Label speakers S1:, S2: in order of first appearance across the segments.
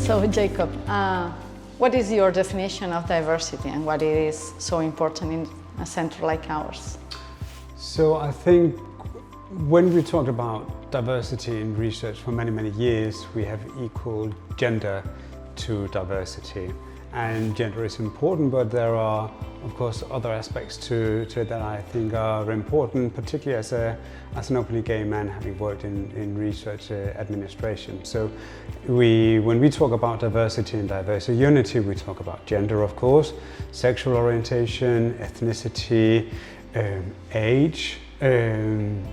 S1: So, Jakob, what is your definition of diversity and what it is so important in a center like ours?
S2: So I think when we talk about diversity in research for many, many years, we have equaled gender to diversity. And gender is important, but there are, of course, other aspects to it that I think are important, particularly as an openly gay man having worked in research administration. So when we talk about diversity and Diversiunity, we talk about gender, of course, sexual orientation, ethnicity, age, and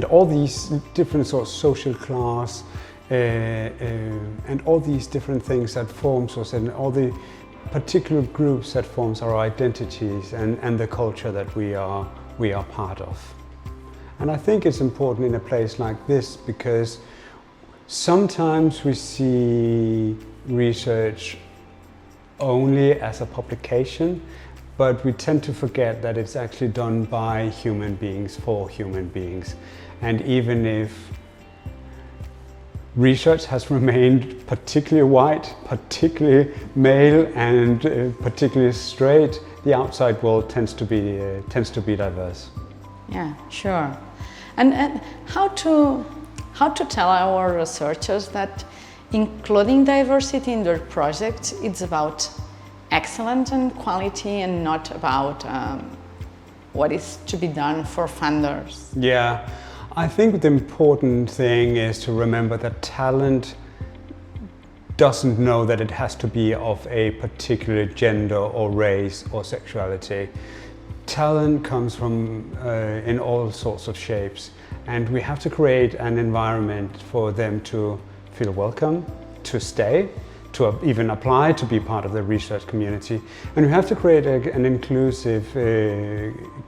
S2: all these different sorts of social class, and all these different things that forms us, and all the particular groups that forms our identities and the culture that we are part of. And I think it's important in a place like this because sometimes we see research only as a publication, but we tend to forget that it's actually done by human beings for human beings. And even if research has remained particularly white, particularly male, and particularly straight, the outside world tends to be diverse.
S1: Yeah, sure. And how to tell our researchers that including diversity in their projects, it's about excellence and quality and not about what is to be done for funders.
S2: Yeah. I think the important thing is to remember that talent doesn't know that it has to be of a particular gender or race or sexuality. Talent comes from in all sorts of shapes, and we have to create an environment for them to feel welcome, to stay, to even apply to be part of the research community. And we have to create an inclusive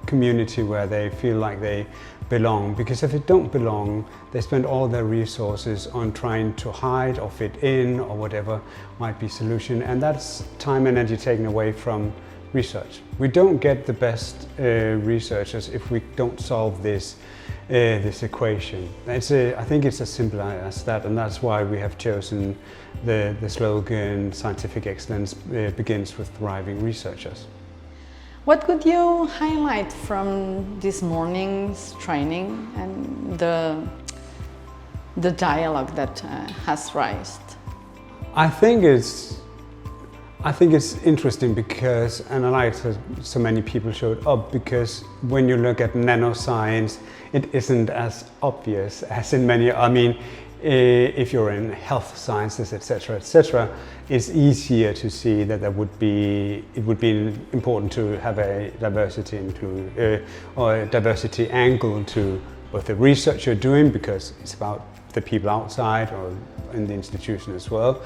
S2: community where they feel like they belong, because if they don't belong, they spend all their resources on trying to hide or fit in or whatever might be solution, and that's time and energy taken away from research. We don't get the best researchers if we don't solve this equation. I think it's as simple as that, and that's why we have chosen the slogan "Scientific excellence begins with thriving researchers."
S1: What could you highlight from this morning's training and the dialogue that has raised?
S2: I think it's interesting because, and I like that so many people showed up, because when you look at nanoscience, it isn't as obvious as in many. I mean, if you're in health sciences, etc., it's easier to see that it would be important to have a diversity or a diversity angle to both the research you're doing, because it's about the people outside or in the institution as well.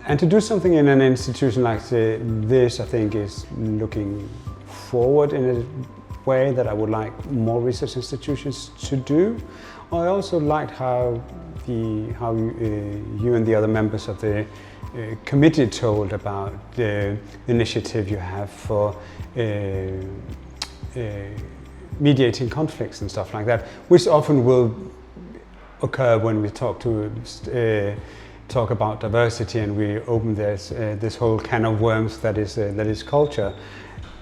S2: And to do something in an institution like this, I think, is looking forward in a way that I would like more research institutions to do. I also liked how you and the other members of the committee told about the initiative you have for mediating conflicts and stuff like that, which often will occur when we talk about diversity and we open this whole can of worms that is culture.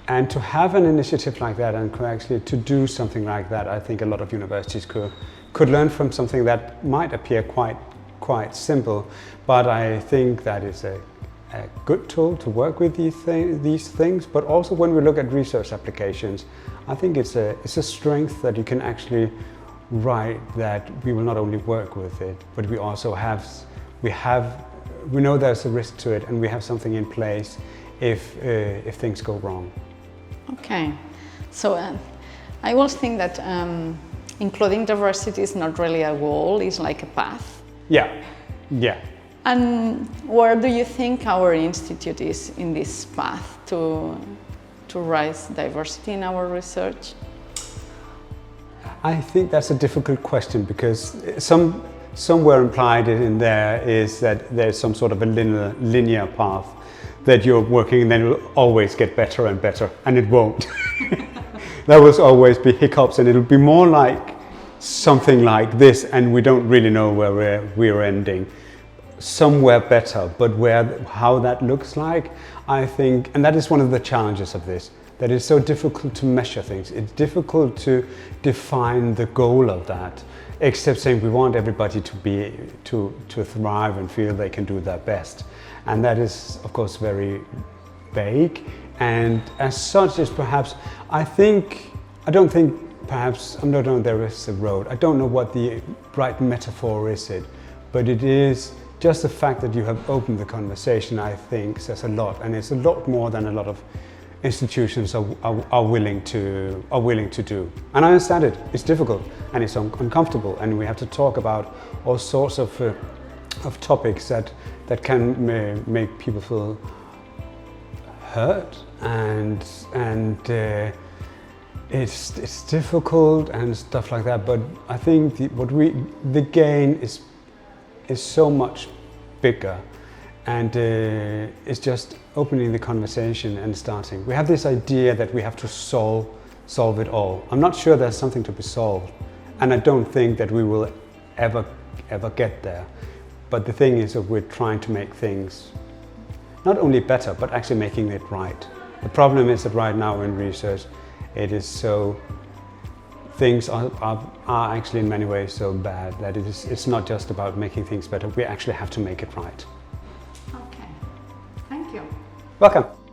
S2: And to have an initiative like that and actually to do something like that, I think a lot of universities could learn from something that might appear quite simple, but I think that is a good tool to work with these things. But also when we look at research applications, I think it's a strength that you can actually write that we will not only work with it, but we also we know there's a risk to it, and we have something in place if things go wrong.
S1: Okay, so I always think that including diversity is not really a goal, it's like a path.
S2: Yeah.
S1: And where do you think our institute is in this path to raise diversity in our research?
S2: I think that's a difficult question, because somewhere implied in there is that there's some sort of a linear path that you're working, and then it'll always get better and better, and it won't. There will always be hiccups, and it'll be more like something like this, and we don't really know where we're ending. somewhere better, but how that looks like, I think, and that is one of the challenges of this, that it's so difficult to measure things. It's difficult to define the goal of that, except saying we want everybody to thrive and feel they can do their best. And that is, of course, very vague. And as such, is perhaps, I don't know there is a road. I don't know what the right metaphor is but it is just the fact that you have opened the conversation, I think, says a lot, and it's a lot more than a lot of institutions are willing to do. And I understand it. It's difficult and it's uncomfortable, and we have to talk about all sorts of topics that can make people feel hurt, and it's difficult and stuff like that. But I think the gain is so much bigger, and it's just opening the conversation and starting. We have this idea that we have to solve it all. I'm not sure there's something to be solved, and I don't think that we will ever get there. But the thing is that we're trying to make things not only better, but actually making it right. The problem is that right now in research, it is so, things are actually in many ways so bad that it's not just about making things better, we actually have to make it right.
S1: Okay, thank you.
S2: Welcome.